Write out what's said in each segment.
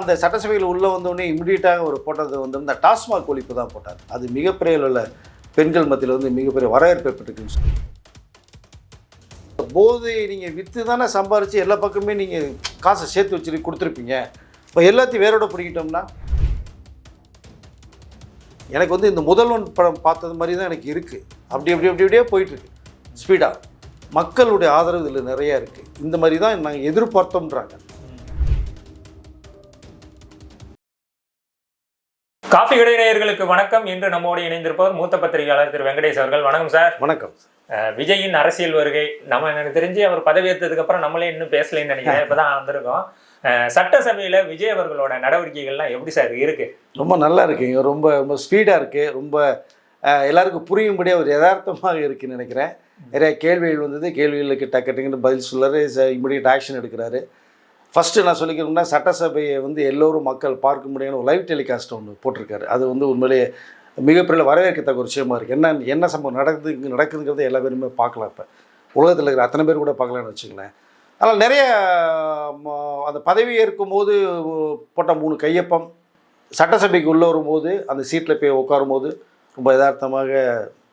அந்த சட்டசபையில் உள்ளே வந்தோடனே இம்மிடியட்டாக ஒரு போட்டது வந்து இந்த டாஸ்மாக் ஒழிப்பு தான் போட்டார். அது மிகப்பெரிய உள்ள பெண்கள் மத்தியில் வந்து மிகப்பெரிய வரவேற்பை பெற்றுக்குன்னு சொல்லி, போதையை நீங்கள் விற்று தானே சம்பாரித்து எல்லா பக்கமே நீங்கள் காசை சேர்த்து வச்சு கொடுத்துருப்பீங்க. இப்போ எல்லாத்தையும் வேரோட பிடிக்கிட்டோம்னா, எனக்கு வந்து இந்த முதல்வன் படம் பார்த்தது மாதிரி தான் எனக்கு இருக்குது. அப்படியே போயிட்டுருக்கு ஸ்பீடாக. மக்களுடைய ஆதரவு இதில் நிறையா இருக்குது. இந்த மாதிரி தான் நாங்கள் எதிர்பார்த்தோம்ன்றாங்க. காஃபி கடை நேயர்களுக்கு வணக்கம். இன்று நம்மோடு இணைந்திருப்பவர் மூத்த பத்திரிகையாளர் திரு வெங்கடேஷ் அவர்கள். வணக்கம் சார். வணக்கம். விஜயின் அரசியல் வருகை எனக்கு தெரிஞ்சு அவர் பதவி ஏற்றதுக்கு அப்புறம் நம்மளே இன்னும் பேசலைன்னு நினைக்கிறேன். இப்போதான் வந்திருக்கோம். சட்டசபையில் விஜய் அவர்களோட நடவடிக்கைகள்லாம் எப்படி சார் இருக்கு? ரொம்ப நல்லா இருக்குங்க. ரொம்ப ஸ்பீடாக இருக்குது. ரொம்ப எல்லாருக்கும் புரியும்படியாக ஒரு யதார்த்தமாக இருக்குன்னு நினைக்கிறேன். நிறைய கேள்விகள் வந்தது. கேள்விகளுக்கு டக்குன்னு பதில் சொல்லாரு. இம்மிடியட் ஆக்ஷன் எடுக்கிறாரு. ஃபஸ்ட்டு நான் சொல்லிக்கிறோம்னா, சட்டசபையை வந்து எல்லோரும் மக்கள் பார்க்க முடியாத ஒரு லைவ் டெலிகாஸ்ட் ஒன்று போட்டிருக்காரு. அது வந்து உண்மையிலேயே மிகப்பெரிய வரவேற்கத்தக்க ஒரு விஷயமா இருக்குது. என்ன சம்பவம் நடக்குதுங்கிறத எல்லா பேருமே பார்க்கலாம். இப்போ உலகத்தில் இருக்கிற அத்தனை பேர் கூட பார்க்கலான்னு வச்சுங்களேன். அதனால் நிறைய அந்த பதவி ஏற்கும் போது போட்ட 3 கையொப்பம், சட்டசபைக்கு உள்ளே வரும்போது அந்த சீட்டில் போய் உட்காரும் போது ரொம்ப யதார்த்தமாக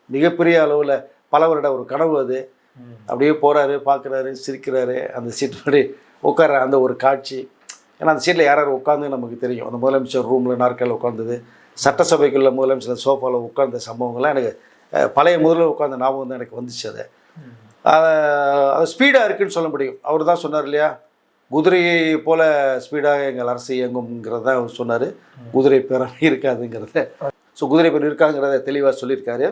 மிகப்பெரிய அளவில் பல வருட ஒரு கனவு அது. அப்படியே போகிறாரு, பார்க்குறாரு, சிரிக்கிறாரு, அந்த சீட் முன்னாடி உட்கார அந்த ஒரு காட்சி. ஏன்னா அந்த சீட்டில் யார் உட்காந்து நமக்கு தெரியும். அந்த முதலமைச்சர் ரூமில் நாற்காலில் உட்கார்ந்தது, சட்டசபைக்குள்ள முதலமைச்சர் சோஃபாவில் உட்கார்ந்த சம்பவங்கள்லாம் எனக்கு பழைய முதல்ல உட்கார்ந்த ஞாபகம் தான் எனக்கு வந்துச்சு. அது ஸ்பீடாக இருக்குதுன்னு சொல்ல முடியும். அவர் தான் சொன்னார் இல்லையா, குதிரையை போல் ஸ்பீடாக எங்கள் அரசு இயங்குங்கிறத அவர் சொன்னார். குதிரை பேரம் இருக்காதுங்கிறத, ஸோ குதிரை பேர் இருக்காதுங்கிறத தெளிவாக சொல்லியிருக்காரு.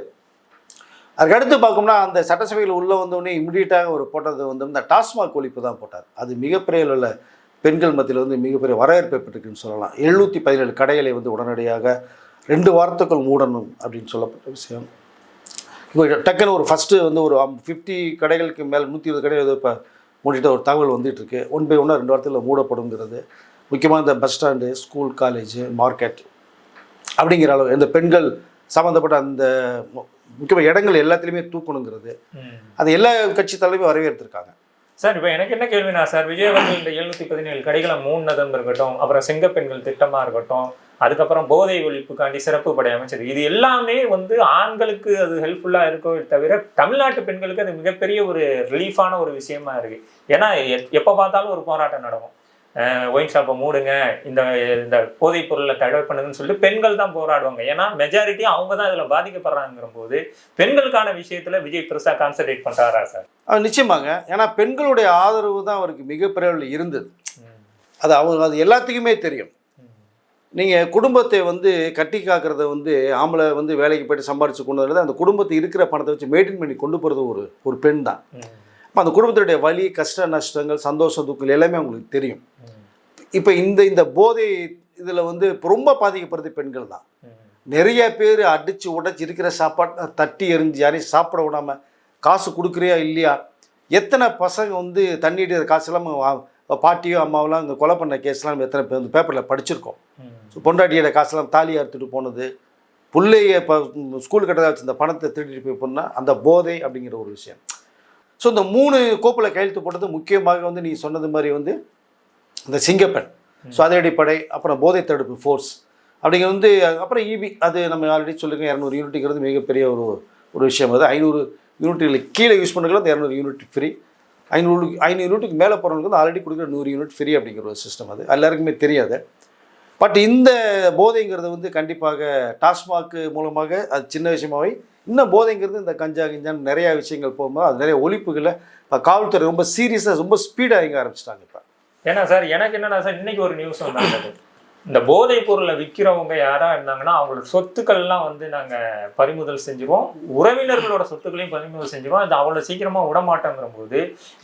அதுக்கடுத்து பார்க்கணும்னா, அந்த சட்டசபையில் உள்ளே வந்தோடனே இம்மிடியட்டாக ஒரு போட்டது வந்து இந்த டாஸ்மாக் ஒழிப்பு தான் போட்டார். அது மிகப்பெரிய உள்ள பெண்கள் மத்தியில் வந்து மிகப்பெரிய வரவேற்பை பெற்றுக்குன்னு சொல்லலாம். 717 கடைகளை வந்து உடனடியாக 2 வாரத்துக்குள் மூடணும் அப்படின்னு சொல்லப்பட்ட விஷயம். இப்போ டக்குன்னு ஒரு ஃபஸ்ட்டு வந்து ஒரு 50 கடைகளுக்கு மேலே 120 கடைகள் இப்போ மூடிட்ட ஒரு தகவல் வந்துட்டுருக்கு. 1 by 1 2 வாரத்தில் மூடப்படுங்கிறது. முக்கியமாக இந்த bus stand, school, college, market அப்படிங்கிற அளவு இந்த பெண்கள் சம்மந்தப்பட்ட அந்த முக்கியமாக இடங்கள் எல்லாத்துலேயுமே தூக்கணுங்கிறது அது எல்லா கட்சி தலைமையும் வரவேற்றிருக்காங்க. சார், இப்போ எனக்கு என்ன கேள்வினா சார், விஜய் அவர்கள் இந்த 717 கடைகளை மூடினதும் இருக்கட்டும், அப்புறம் செங்கப்பெண்கள் திட்டமாக இருக்கட்டும், அதுக்கப்புறம் போதை ஒழிப்புக்காண்டி சிறப்பு படை அமைச்சது, இது எல்லாமே வந்து ஆண்களுக்கு அது ஹெல்ப்ஃபுல்லாக இருக்கோ தவிர தமிழ்நாட்டு பெண்களுக்கு அது மிகப்பெரிய ஒரு ரிலீஃபான ஒரு விஷயமா இருக்குது. ஏன்னா எப்போ பார்த்தாலும் ஒரு போராட்டம் நடக்கும். ஒயின் ஷாப்பை மூடுங்க, இந்த போதைப் பொருளை தடை பண்ணுங்கன்னு சொல்லிட்டு பெண்கள் தான் போராடுவாங்க. ஏன்னா மெஜாரிட்டி அவங்க தான் இதில் பாதிக்கப்படுறாங்கிற போது பெண்களுக்கான விஷயத்தில் விஜய் பெருசாக கான்சன்ட்ரேட் பண்ணுறாரா சார்? நிச்சயமாங்க. ஏன்னா பெண்களுடைய ஆதரவு தான் அவருக்கு மிகப்பெரிய இருந்தது. அது எல்லாத்துக்குமே தெரியும். நீங்கள் குடும்பத்தை வந்து கட்டி காக்கிறத வந்து ஆம்பளை வந்து வேலைக்கு போய்ட்டு சம்பாரித்து கொண்டு வரது, அந்த குடும்பத்தை இருக்கிற பணத்தை வச்சு மெயின்டைன் பண்ணி கொண்டு போகிறது ஒரு பெண் தான். இப்போ அந்த குடும்பத்தினுடைய வலி, கஷ்ட நஷ்டங்கள், சந்தோஷ துக்கம் எல்லாமே அவங்களுக்கு தெரியும். இப்போ இந்த போதை இதில் வந்து ரொம்ப பாதிக்கப்படுறது பெண்கள் தான். நிறைய பேர் அடித்து உடைச்சி இருக்கிற சாப்பாட்டை தட்டி எறிஞ்சு யாரையும் சாப்பிட விடாமல் காசு கொடுக்குறியா இல்லையா, எத்தனை பசங்க வந்து தண்ணிட்டு காசுலாம் பாட்டியோ அம்மாவெல்லாம் இந்த கொலை பண்ண கேஸ்லாம் எத்தனை பேர் இந்த பேப்பரில் படிச்சிருக்கோம். ஸோ பொண்டாட்டியோட காசெல்லாம் தாலி அறுத்துட்டு போனது, பிள்ளைய இப்போ ஸ்கூல் கட்டதாக வச்சு இந்த பணத்தை திருடிட்டு போய் போனால் அந்த போதை அப்படிங்கிற ஒரு விஷயம். ஸோ இந்த 3 கோப்பில் கையெழுத்து போட்டது முக்கியமாக வந்து நீ சொன்னது மாதிரி வந்து இந்த சிங்கப்பெண், ஸோ அதிரடிப்படை, அப்புறம் போதை தடுப்பு ஃபோர்ஸ் அப்படிங்கிறது வந்து, அப்புறம் இபி, அது நம்ம ஆல்ரெடி சொல்லியிருக்கோம். 200 யூனிட்டுங்கிறது மிகப்பெரிய ஒரு விஷயம். அது 500 யூனிட்டுகளுக்கு கீழே யூஸ் பண்ணுறது அந்த 200 யூனிட் ஃப்ரீ. 500 யூனிட்டுக்கு மேலே போகிறவங்களுக்கு வந்து ஆல்ரெடி கொடுக்குற 100 யூனிட் ஃப்ரீ அப்படிங்கிற ஒரு சிஸ்டம். அது எல்லாருக்குமே தெரியாது. பட் இந்த போதைங்கிறது வந்து கண்டிப்பாக டாஸ்மாக் மூலமாக அது சின்ன விஷயமாகவே இன்னும் போதைங்கிறது இந்த கஞ்சான்னு நிறையா விஷயங்கள் போகும்போது அது நிறைய ஒழிப்புகளை இப்போ காவல்துறை ரொம்ப சீரியஸாக ரொம்ப ஸ்பீடாக இங்கே ஆரம்பிச்சிட்டாங்க. இப்போ ஏன்னா சார், எனக்கு என்னன்னா சார், இன்னைக்கு ஒரு நியூஸ் வந்தாங்க, இந்த போதைப் பொருளை விற்கிறவங்க யாராக இருந்தாங்கன்னா அவங்களோட சொத்துக்கள்லாம் வந்து நாங்கள் பறிமுதல் செஞ்சுருவோம், உறவினர்களோட சொத்துக்களையும் பறிமுதல் செஞ்சுருவோம், அது அவ்வளோ சீக்கிரமாக விடமாட்டோங்கிற போது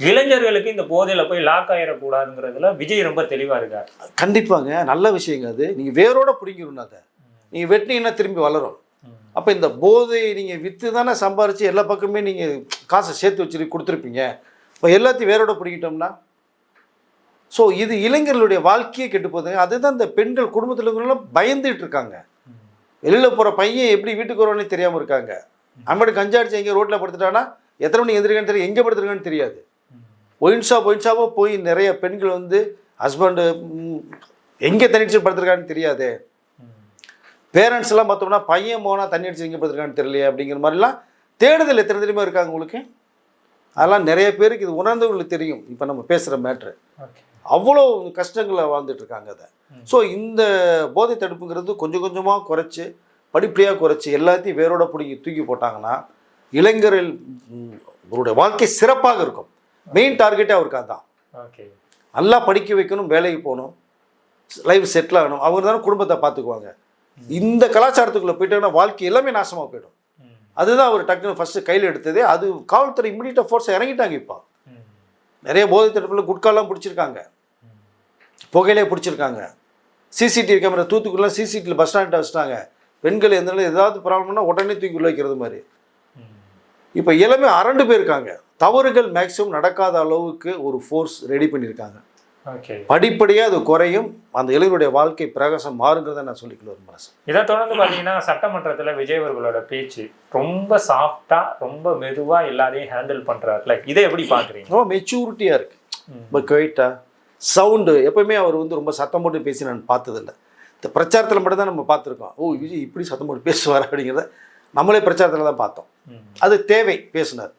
இளைஞர்களுக்கு இந்த போதையில் போய் லாக் ஆகிடக்கூடாதுங்கிறதுல விஜய் ரொம்ப தெளிவாக இருக்கார். கண்டிப்பாங்க, நல்ல விஷயங்க. அது நீங்கள் வேரோட பிடிக்கணும். அதை நீங்கள் வெட்டினீங்கன்னா திரும்பி வளரும். அப்போ இந்த போதை நீங்கள் விற்று தானே சம்பாரித்து எல்லா பக்கமே நீங்கள் காசை சேர்த்து வச்சு கொடுத்துருப்பீங்க. இப்போ எல்லாத்தையும் வேரோட பிடிக்கிட்டோம்னா, ஸோ இது இளைஞர்களுடைய வாழ்க்கையே கெட்டு போகுதுங்க. அதுதான் இந்த பெண்கள் குடும்பத்தில் இருக்கிறவங்களாம் பயந்துட்டு இருக்காங்க. வெளியில் போகிற பையன் எப்படி வீட்டுக்கு வருவானே தெரியாமல் இருக்காங்க. அம்மாடி கஞ்சா அடிச்சு எங்கே ரோட்டில் படுத்துட்டானா எத்தனை மணிக்கு எந்திரிக்கான்னு தெரியும், எங்கே படுத்துருக்கான்னு தெரியாது. ஒயின் ஷாப்பாக போய் நிறைய பெண்கள் வந்து ஹஸ்பண்டு எங்கே தண்ணி அடிச்சு படுத்துருக்கான்னு தெரியாது. பேரண்ட்ஸ்லாம் பார்த்தோம்னா பையன் போனால் தண்ணி அடிச்சு எங்கே படுத்துருக்கான்னு தெரியலையே அப்படிங்கிற மாதிரிலாம் தேடுதல் எத்தனை தெரியுமா இருக்காங்க உங்களுக்கு. அதெல்லாம் நிறைய பேருக்கு இது உணர்ந்தவங்களுக்கு தெரியும். இப்போ நம்ம பேசுகிற மேட்ரு அவ்வளோ கஷ்டங்களை வாழ்ந்துட்டு இருக்காங்க அதை. ஸோ இந்த போதை தடுப்புங்கிறது கொஞ்சம் கொஞ்சமாக குறைச்சி படிப்படியாக குறைச்சி எல்லாத்தையும் வேரோட பிடிங்கி தூக்கி போட்டாங்கன்னா இளைஞர்கள் அவருடைய வாழ்க்கை சிறப்பாக இருக்கும். மெயின் டார்கெட்டே அவருக்கு அதுதான். நல்லா படிக்க வைக்கணும், வேலைக்கு போகணும், லைஃப் செட்டில் ஆகணும். அவங்க தானே குடும்பத்தை பார்த்துக்குவாங்க. இந்த கலாச்சாரத்துக்குள்ளே போயிட்டாங்கன்னா வாழ்க்கை எல்லாமே நாசமாக போயிடும். அதுதான் அவர் டக்குன்னு ஃபஸ்ட்டு கையில் எடுத்ததே. அது காவல்துறை இம்மிடியட்டாக ஃபோர்ஸை இறங்கிட்டாங்க. இப்போ நிறைய போதை தடுப்பில் குட்காலாம் பிடிச்சிருக்காங்க, புகையிலே பிடிச்சிருக்காங்க. சிசிடிவி கேமரா தூத்துக்குள்ளே சிசிடிவியில் பஸ் ஸ்டாண்ட்டை வச்சுட்டாங்க. பெண்கள் எந்த ஏதாவது ப்ராப்ளம்னா உடனே தூக்கி உள்ள வைக்கிறது மாதிரி. இப்போ எல்லாமே அரண்டு போயிருக்காங்க. தவறுகள் மேக்ஸிமம் நடக்காத அளவுக்கு ஒரு ஃபோர்ஸ் ரெடி பண்ணியிருக்காங்க. படிப்படியாக அது குறையும். அந்த இளைஞருடைய வாழ்க்கை பிரகாசம் மாறுங்கிறத நான் சொல்லிக்கல ஒரு மனசு. இதை தொடர்ந்து பார்த்தீங்கன்னா சட்டமன்றத்தில் விஜய் அவர்களோட பேச்சு ரொம்ப சாஃப்டா ரொம்ப மெதுவாக எல்லாரையும் ஹேண்டில் பண்ணுறாருல, இதை எப்படி பார்க்குறீங்க? ரொம்ப மெச்சூரிட்டியாக இருக்குது, ரொம்ப குவைட்டாக. சவுண்டு எப்போயுமே அவர் வந்து ரொம்ப சத்தம் போட்டு பேசி நான் பார்த்ததில்லை. இந்த பிரச்சாரத்தில் மட்டும்தான் நம்ம பார்த்துருக்கோம். ஓ விஜய் இப்படி சத்தம் போட்டு பேசுவார் அப்படிங்கிறத நம்மளே பிரச்சாரத்தில் தான் பார்த்தோம். அது தேவை. பேசினார்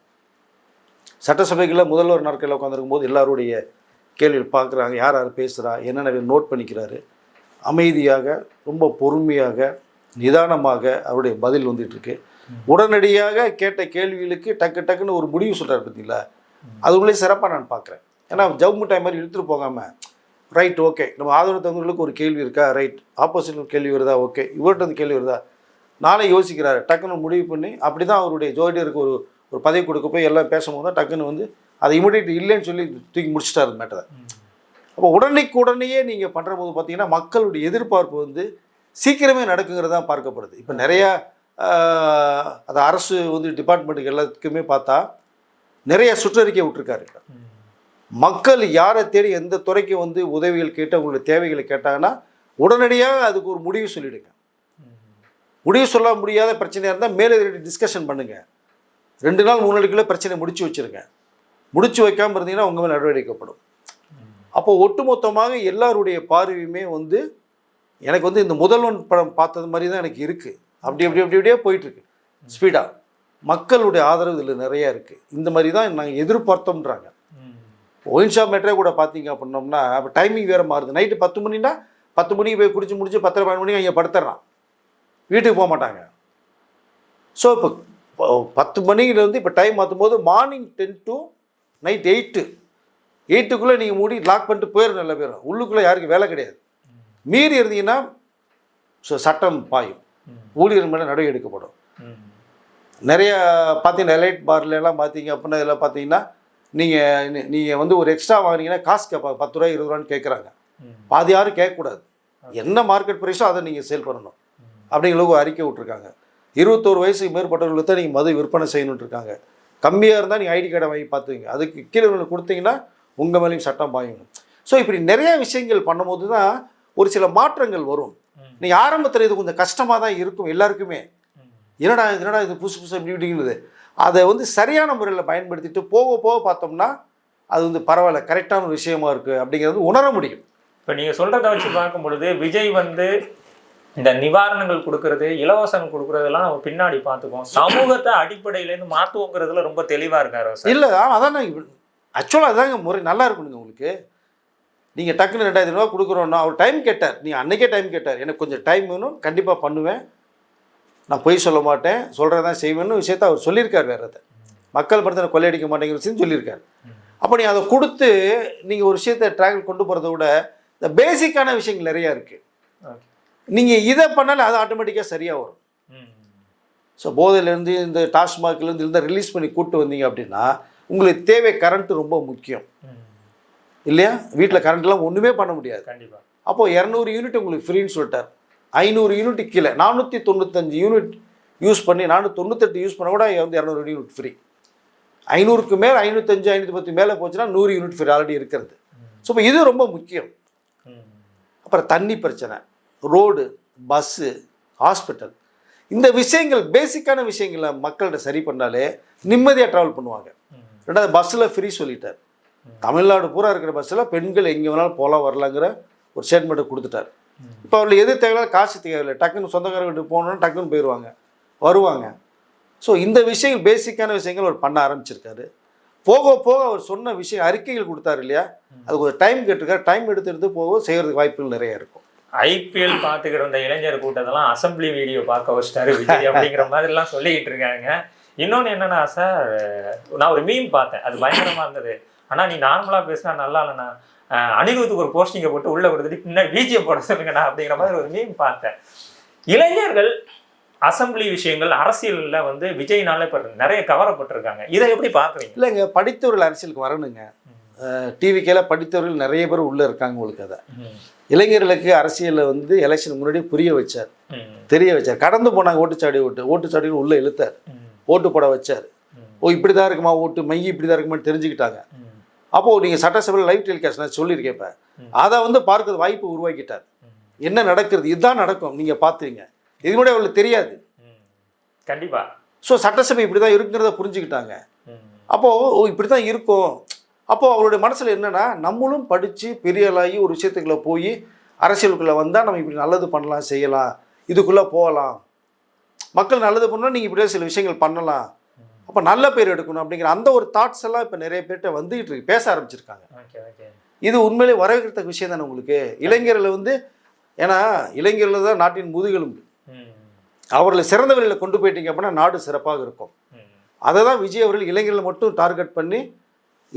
சட்டசபைகளில் முதல்வர் நாட்களில் உட்காந்துருக்கும் போது எல்லாருடைய கேள்விகள் பார்க்குறாங்க, யார் யார் பேசுகிறா என்னென்ன நோட் பண்ணிக்கிறாரு. அமைதியாக ரொம்ப பொறுமையாக நிதானமாக அவருடைய பதில் வந்துட்டுருக்கு. உடனடியாக கேட்ட கேள்விகளுக்கு டக்கு டக்குன்னு ஒரு முடிவு சொல்கிறார் பார்த்தீங்களா, அது உள்ளே சிறப்பாக நான் பார்க்குறேன். ஏன்னா ஜவு மிட்டாய் மாதிரி இழுத்துட்டு போகாமல் ரைட் ஓகே நம்ம ஆதரவு தந்தவர்களுக்கு ஒரு கேள்வி இருக்கா, ரைட் ஆப்போசிட் கேள்வி வருதா, ஓகே இவர்கிட்ட வந்து கேள்வி வருதா, நானே யோசிக்கிறாரு டக்குன்னு முடிவு பண்ணி. அப்படி தான் அவருடைய ஜோதிடருக்கு ஒரு பதவி கொடுக்க போய் எல்லாம் பேசும்போது தான் டக்குன்னு வந்து அதை இமிடியேட் இல்லைன்னு சொல்லி தூக்கி முடிச்சிட்டாரு மேட்டரை. அப்போ உடனேயே நீங்கள் பண்ணுற போது பார்த்தீங்கன்னா மக்களுடைய எதிர்பார்ப்பு வந்து சீக்கிரமே நடக்குங்கிறது தான் பார்க்கப்படுது. இப்போ நிறையா அது அரசு வந்து டிபார்ட்மெண்ட்டுக்கு எல்லாத்துக்குமே பார்த்தா நிறைய சுற்றறிக்கை விட்டுருக்காரு. மக்கள் யாரை தேடி எந்த துறைக்கு வந்து உதவிகள் கேட்டு அவங்களுடைய தேவைகளை கேட்டாங்கன்னா உடனடியாக அதுக்கு ஒரு முடிவு சொல்லிவிடுங்க. முடிவு சொல்ல முடியாத பிரச்சனையாக இருந்தால் மேலே டிஸ்கஷன் பண்ணுங்கள். 2 நாள் 3 நாளுக்குள்ளே பிரச்சனை முடிச்சு வச்சுருங்க. முடிச்சு வைக்காமல் இருந்தீங்கன்னா உங்கள் மேலே நடவடிக்கைப்படும். அப்போ ஒட்டுமொத்தமாக எல்லாருடைய பார்வையுமே வந்து எனக்கு வந்து இந்த முதல்வன் படம் பார்த்தது மாதிரி தான் எனக்கு இருக்குது. அப்படியே போயிட்டுருக்கு ஸ்பீடாக. மக்களுடைய ஆதரவு இதில் நிறையா இருக்குது. இந்த மாதிரி தான் நாங்கள் எதிர்பார்த்தோம்ன்றாங்க. ஒயின் ஷாப் மேட்டரே கூட பார்த்தீங்க அப்படின்னோம்னா அப்போ டைமிங் வேறு மாறுது. நைட்டு 10 மணின்னா 10 மணிக்கு போய் குடிச்சு முடிச்சு 10:30 மணிக்கு அங்கே படுத்துடுறான், வீட்டுக்கு போக மாட்டாங்க. ஸோ இப்போ 10 மணிலேருந்து இப்போ டைம் மாற்றும் போது மார்னிங் 10 to நைட் 8க்குள்ளே நீங்கள் மூடி லாக் பண்ணிட்டு போயிடும். நல்ல பேர் உள்ளுக்குள்ளே யாருக்கு வேலை கிடையாது. மீறி இருந்தீங்கன்னா ஸோ சட்டம் பாயும், ஊழியர் மேலே நடவடிக்கை எடுக்கப்படும். நிறைய பார்த்தீங்கன்னா எலைட் பார்லாம் பார்த்தீங்க அப்படின்னா இதெல்லாம் பார்த்தீங்கன்னா நீங்கள் வந்து ஒரு எக்ஸ்ட்ரா வாங்கினீங்கன்னா காசு கேட்பாங்க, 10 ரூபா 20 ரூபான்னு கேட்குறாங்க. பாதி யாரும் கேட்கக்கூடாது, என்ன மார்க்கெட் ப்ரைஸோ அதை நீங்கள் சேல் பண்ணணும் அப்படிங்களுக்கு ஒரு அறிக்கை விட்ருக்காங்க. 21 வயசுக்கு மேற்பட்டவர்களுக்கு தான் நீங்கள் மது விற்பனை செய்யணுன்னு இருக்காங்க. கம்மியாக இருந்தால் நீங்கள் ஐடி கார்டை வாங்கி பார்த்துங்க, அதுக்கு கீழே உங்களுக்கு கொடுத்தீங்கன்னா உங்கள் மேலேயும் சட்டம் பாயுங்க. ஸோ இப்படி நிறையா விஷயங்கள் பண்ணும்போது தான் ஒரு சில மாற்றங்கள் வரும். நீங்கள் ஆரம்பத்தில் இது கொஞ்சம் கஷ்டமாக தான் இருக்கும் எல்லாருக்குமே. என்னடா இது புதுசு இப்படிங்கிறது. அதை வந்து சரியான முறையில் பயன்படுத்திட்டு போக பார்த்தோம்னா அது வந்து பரவாயில்ல, கரெக்டான ஒரு விஷயமா இருக்குது அப்படிங்கிறது உணர முடியும். இப்போ நீங்கள் சொல்கிறத வச்சு பார்க்கும் பொழுது விஜய் வந்து இந்த நிவாரணங்கள் கொடுக்கறது, இலவசம் கொடுக்குறதெல்லாம் நம்ம பின்னாடி பார்த்துக்குவோம். சமூகத்தை அடிப்படையிலேருந்து மாற்றுவோங்கிறதுல ரொம்ப தெளிவாக இருக்காரு. இல்லை அதான் ஆக்சுவலாக அதாங்க முறை நல்லா இருக்கணுங்க உங்களுக்கு. நீங்கள் டக்குன்னு 2000 ரூபா கொடுக்குறோன்னா அவர் டைம் கேட்டார், நீங்கள் அன்றைக்கே டைம் கேட்டார், எனக்கு கொஞ்சம் டைம் வேணும், கண்டிப்பாக பண்ணுவேன், நான் பொய் சொல்ல மாட்டேன், சொல்கிறதான் செய்வேன்னு விஷயத்த அவர் சொல்லியிருக்கார். வேறு அதை மக்கள் படத்தை கொள்ளையடிக்க மாட்டேங்கிற விஷயம் சொல்லியிருக்காரு. அப்போ நீங்கள் அதை கொடுத்து நீங்கள் ஒரு விஷயத்தை ட்ராவல் கொண்டு போகிறத விட இந்த பேசிக்கான விஷயங்கள் நிறையா இருக்குது. நீங்கள் இதை பண்ணாலே அது ஆட்டோமேட்டிக்காக சரியாக வரும். ஸோ போதையிலேருந்து இந்த டாஸ்மாக்லேருந்து இருந்தால் ரிலீஸ் பண்ணி கூப்பிட்டு வந்தீங்க அப்படின்னா உங்களுக்கு தேவை கரண்ட்டு ரொம்ப முக்கியம் இல்லையா? வீட்டில் கரண்ட்லாம் ஒன்றுமே பண்ண முடியாது கண்டிப்பாக. அப்போது 200 யூனிட் உங்களுக்கு ஃப்ரீன்னு சொல்லிட்டார். 500 யூனிட் கீழே 495 யூனிட் யூஸ் பண்ணி 498 யூஸ் பண்ண கூட வந்து 200 யூனிட் ஃப்ரீ. 500க்கு மேலே 505 510 மேலே போச்சுன்னா 100 யூனிட் ஃப்ரீ ஆல்ரெடி இருக்கிறது. ஸோ இப்போ இது ரொம்ப முக்கியம். அப்புறம் தண்ணி பிரச்சனை, ரோடு, பஸ்ஸு, ஹாஸ்பிட்டல், இந்த விஷயங்கள் பேசிக்கான விஷயங்களை மக்கள்கிட்ட சரி பண்ணாலே நிம்மதியாக ட்ராவல் பண்ணுவாங்க. ரெண்டாவது பஸ்ஸில் ஃப்ரீ சொல்லிட்டார். தமிழ்நாடு பூரா இருக்கிற பஸ்ஸில் பெண்கள் எங்கே வேணாலும் போகலாம் வரலாங்கிற ஒரு ஸ்டேட்மெண்ட்டை கொடுத்துட்டார். இப்போ அவர்கள் எது தேவையில்ல, காசு தேவையில்லை, டக்குன்னு சொந்தக்கார வீட்டுக்கு போகணுன்னு டக்குன்னு போயிடுவாங்க, வருவாங்க. ஸோ இந்த விஷயங்கள் பேசிக்கான விஷயங்கள் அவர் பண்ண ஆரம்பிச்சிருக்காரு. போக போக அவர் சொன்ன விஷயம் அறிக்கைகள் கொடுத்தாரு இல்லையா, அதுக்கு ஒரு டைம் கேட்டிருக்காரு. டைம் எடுத்து போக செய்கிறதுக்கு வாய்ப்புகள் நிறைய இருக்கும். ஐபிஎல் பார்த்துக்கிற இந்த இளைஞர் கூட்டத்தெல்லாம் அசம்பிளி வீடியோ பார்க்க வச்சிட்டாரு விஜய் அப்படிங்கிற மாதிரிலாம் சொல்லிக்கிட்டு இருக்காங்க. இன்னொன்று என்னன்னா சார், நான் ஒரு மீம் பார்த்தேன், அது பயங்கரமாக இருந்தது. ஆனால் நீ நார்மலாக பேசினா நல்லா இல்லைண்ணா, அனிருத்துக்கு ஒரு போஸ்டிங்கை போட்டு உள்ளே கொடுத்துட்டு பின்னாடி பிஜிஎம் போட சொல்லுங்கண்ணா அப்படிங்கிற மாதிரி ஒரு மீம் பார்த்தேன். இளைஞர்கள் அசம்பிளி விஷயங்கள் அரசியலில் வந்து விஜய்னால இப்போ நிறைய கவரப்பட்டிருக்காங்க. இதை எப்படி பார்க்குறீங்க? இல்லைங்க, படித்தவர்கள் அரசியலுக்கு வரணுங்க. டிவிக்கெல்லாம் படித்தவர்கள் நிறைய பேர் உள்ளே இருக்காங்க. உங்களுக்கு அதை இளைஞர்களுக்கு அரசியலில் வந்து எலெக்ஷன் முன்னாடி புரிய வச்சார், தெரிய வச்சார். கடந்து போனாங்க ஓட்டுச்சாடின்னு உள்ளே இழுத்தார், ஓட்டு போட வச்சார். ஓ இப்படி தான் இருக்குமா ஓட்டு மையம், இப்படி தான் இருக்குமான்னு தெரிஞ்சுக்கிட்டாங்க. அப்போது நீங்கள் சட்டசபையில் லைவ் டெலிகாஸ்ட் நான் சொல்லியிருக்கேன். இப்போ அதை வந்து பார்க்கறது வாய்ப்பு உருவாக்கிட்டார். என்ன நடக்கிறது, இதுதான் நடக்கும், நீங்கள் பார்த்துங்க. இது கூட அவங்களுக்கு தெரியாது கண்டிப்பாக. ஸோ சட்டசபை இப்படி தான் இருக்குங்கிறத புரிஞ்சுக்கிட்டாங்க. அப்போது ஓ இப்படி தான் இருக்கும். அப்போது அவருடைய மனசில் என்னென்னா, நம்மளும் படித்து பெரியலாகி ஒரு விஷயத்துக்குள்ளே போய் அரசியலுக்குள்ளே வந்தால் நம்ம இப்படி நல்லது பண்ணலாம், செய்யலாம், இதுக்குள்ளே போகலாம், மக்கள் நல்லது பண்ணால் நீங்கள் இப்படியே சில விஷயங்கள் பண்ணலாம், அப்போ நல்ல பேர் எடுக்கணும் அப்படிங்கிற அந்த ஒரு தாட்ஸ் எல்லாம் இப்போ நிறைய பேர்கிட்ட வந்துகிட்டு இருக்கு, பேச ஆரம்பிச்சிருக்காங்க. இது உண்மையிலே வரவேற்கத்தக்க விஷயம் தானே உங்களுக்கு. இளைஞர்களை வந்து, ஏன்னா இளைஞர்கள் தான் நாட்டின் முதுகெலும்பு. அவர்களை சிறந்த வழியில் கொண்டு போயிட்டீங்க அப்படின்னா நாடு சிறப்பாக இருக்கும். அதை தான் விஜய் அவர்கள் இளைஞர்களை மட்டும் டார்கெட் பண்ணி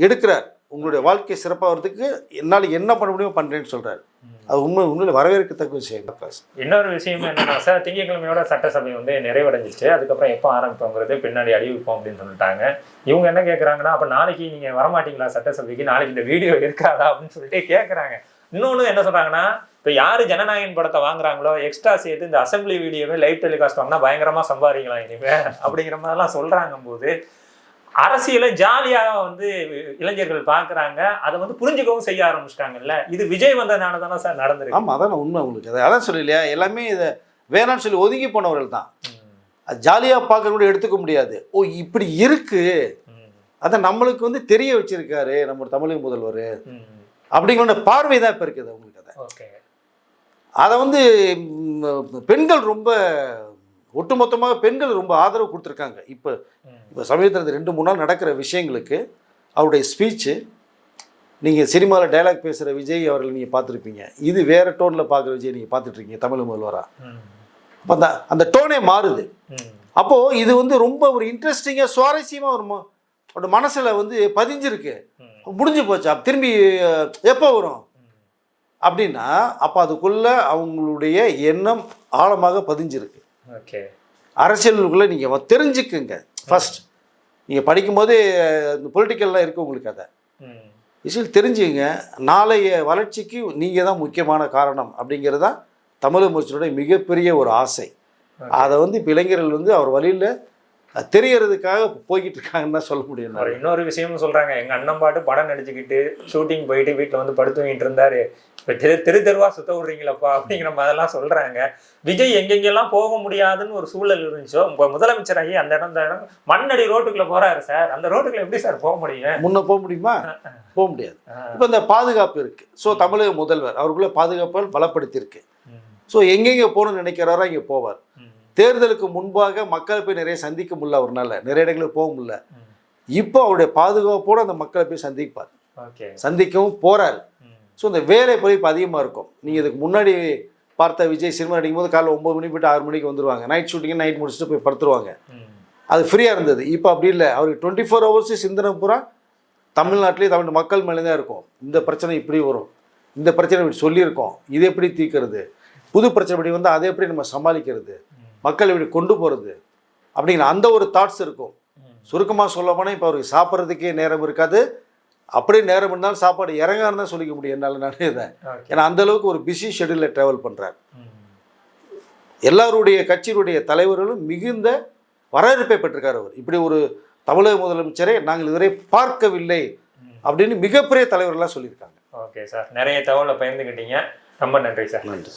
எடுக்கிறார். உங்களுடைய வாழ்க்கை சிறப்பாகிறதுக்கு என்னால் என்ன பண்ண முடியுமோ பண்ணுறேன்னு சொல்கிறார். அது உண்மையில் வரவேற்கத்தக்க விஷயம். இன்னொரு விஷயம் என்னன்னா சார், திங்கட்கிழமையோட சட்டசபை வந்து நிறைவடைஞ்சிச்சு. அதுக்கப்புறம் எப்போ ஆரம்பிப்போங்கிறது பின்னாடி அறிவிப்போம் அப்படின்னு சொல்லிட்டாங்க. இவங்க என்ன கேட்குறாங்கன்னா, அப்போ நாளைக்கு நீங்கள் வரமாட்டீங்களா சட்டசபைக்கு, நாளைக்கு இந்த வீடியோ இருக்காதா அப்படின்னு சொல்லிட்டு கேட்குறாங்க. இன்னொன்று என்ன சொல்கிறாங்கன்னா, இப்போ யார் ஜனநாயகன் படத்தை வாங்குறாங்களோ எக்ஸ்ட்ரா சேர்த்து இந்த அசம்பிளி வீடியோவே லைவ் டெலிகாஸ்ட் வாங்கினா பயங்கரமாக சம்பாதிக்கலாம் இனிமேல் அப்படிங்கிற மாதிரிலாம் சொல்கிறாங்க போது, அரசியலை ஜாலியாக வந்து இளைஞர்கள் பார்க்குறாங்க, அதை வந்து புரிஞ்சுக்கவும் செய்ய ஆரம்பிச்சிட்டாங்கல்ல. இது விஜய் வந்ததுனால தானே சார் நடந்திருக்கு. ஆமாம், அதான் உண்மை. உங்களுக்கு அதான் சொல்லலையா, எல்லாமே இதை வேணான்னு சொல்லி ஒதுங்கி போனவர்கள் தான். அது ஜாலியாக பார்க்க கூட எடுத்துக்க முடியாது. ஓ இப்படி இருக்குது, அதை நம்மளுக்கு வந்து தெரிய வச்சிருக்காரு நம்ம தமிழக முதல்வர் அப்படிங்கிற பார்வை தான் இப்போ இருக்குது அவங்களுக்கு. அதை வந்து பெண்கள் ரொம்ப ஒட்டுமொத்தமாக பெண்கள் ரொம்ப ஆதரவு கொடுத்துருக்காங்க. இப்போ சமீபத்தில் 2-3 நாள் நடக்கிற விஷயங்களுக்கு அவருடைய ஸ்பீச்சு, நீங்கள் சினிமாவில் டைலாக் பேசுகிற விஜய் அவர்களை நீங்கள் பார்த்துருப்பீங்க, இது வேறு டோனில் பார்க்குற விஜய் நீங்கள் பார்த்துட்ருக்கீங்க தமிழ் முதல்வராக. அப்போ அந்த டோனே மாறுது. அப்போது இது வந்து ரொம்ப ஒரு இன்ட்ரெஸ்டிங்காக சுவாரஸ்யமாக ஒரு மனசில் வந்து பதிஞ்சிருக்கு. முடிஞ்சு போச்சு, திரும்பி எப்போ வரும் அப்படின்னா, அப்போ அதுக்குள்ளே அவங்களுடைய எண்ணம் ஆழமாக பதிஞ்சிருக்கு. ஓகே, அரசியலுக்குள்ளே நீங்கள் தெரிஞ்சுக்குங்க. ஃபர்ஸ்ட் நீங்கள் படிக்கும்போது இந்த பொலிட்டிக்கல்லாம் இருக்குது உங்களுக்கு, அதை விஷயம் தெரிஞ்சுங்க. நாளைய வளர்ச்சிக்கு நீங்கள் தான் முக்கியமான காரணம் அப்படிங்கிறது தான் தமிழக முதலமைச்சருடைய மிகப்பெரிய ஒரு ஆசை. அதை வந்து இப்போ இளைஞர்கள் வந்து அவர் வழியில் தெரியறதுக்காக போய்கிட்டு இருக்காங்கன்னு தான் சொல்ல முடியும். இன்னொரு விஷயமும் சொல்கிறாங்க, எங்கள் அண்ணன் பாட்டு படம் நடிச்சுக்கிட்டு ஷூட்டிங் போயிட்டு வீட்டில் வந்து படுத்து வாங்கிட்டு இருந்தார், இப்போ தெருவா சுத்த விட்றீங்களப்பா அப்படிங்கிற மாதிரிலாம் சொல்கிறாங்க. விஜய் எங்கெங்கெல்லாம் போக முடியாதுன்னு ஒரு சூழல் இருந்துச்சோ, இப்போ முதலமைச்சராகி அந்த இடம் மண்ணடி ரோட்டுக்குள்ளே போகிறாரு சார், அந்த ரோட்டுக்குள்ள எப்படி சார் போக முடியும்? முன்னே போக முடியுமா? போக முடியாது. இப்போ இந்த பாதுகாப்பு இருக்குது. ஸோ தமிழக முதல்வர் அவருக்குள்ளே பாதுகாப்புகள் பலப்படுத்தியிருக்கு. ஸோ எங்கெங்கே போகணும்னு நினைக்கிறாரோ இங்கே போவார். தேர்தலுக்கு முன்பாக மக்களை போய் நிறைய சந்திக்க முடியல, அவர்னால நிறைய இடங்களுக்கு போக முடியல. இப்போ அவருடைய பாதுகாப்போடு அந்த மக்களை போய் சந்திப்பார், சந்திக்கவும் போகிறார். ஸோ இந்த வேலை பொழிப்பு அதிகமாக இருக்கும். நீங்கள் இதுக்கு முன்னாடி பார்த்த விஜய் சினிமா நடிக்கும் போது காலைல 9 மணி போய்ட்டு 6 மணிக்கு வந்துடுவாங்க. நைட் ஷூட்டிங்கு நைட் முடிச்சுட்டு போய் படுத்துருவாங்க. அது ஃப்ரீயாக இருந்தது. இப்போ அப்படி இல்லை. அவருக்கு 24 hours சிந்தனை பூரா தமிழ்நாட்டிலே தமிழ் மக்கள் மேலே தான் இருக்கும். இந்த பிரச்சனை இப்படி வரும், இந்த பிரச்சனை இப்படி சொல்லியிருக்கோம், இது எப்படி தீர்க்கிறது, புது பிரச்சனை இப்படி வந்து அதை எப்படி நம்ம சமாளிக்கிறது, மக்கள் இப்படி கொண்டு போகிறது அப்படிங்கிற அந்த ஒரு தாட்ஸ் இருக்கும். சுருக்கமாக சொல்ல போனால் இப்போ அவருக்கு சாப்பிட்றதுக்கே நேரம் இருக்காது. அப்படியே நேரம் இருந்தாலும் சாப்பாடு இறங்கான்னு தான் சொல்லிக்க முடியும் என்னால் நினைக்கிறேன். ஏன்னா அந்தளவுக்கு ஒரு பிஸி ஷெடியூலில் ட்ராவல் பண்ணுறார். எல்லாருடைய கட்சியினுடைய தலைவர்களும் மிகுந்த வரவேற்பை பெற்றிருக்கார். அவர் இப்படி ஒரு தமிழக முதலமைச்சரை நாங்கள் இதுவரை பார்க்கவில்லை அப்படின்னு மிகப்பெரிய தலைவர்களாக சொல்லியிருக்காங்க. ஓகே சார், நிறைய தகவலை பகிர்ந்துக்கிட்டீங்க, ரொம்ப நன்றி சார். நன்றி.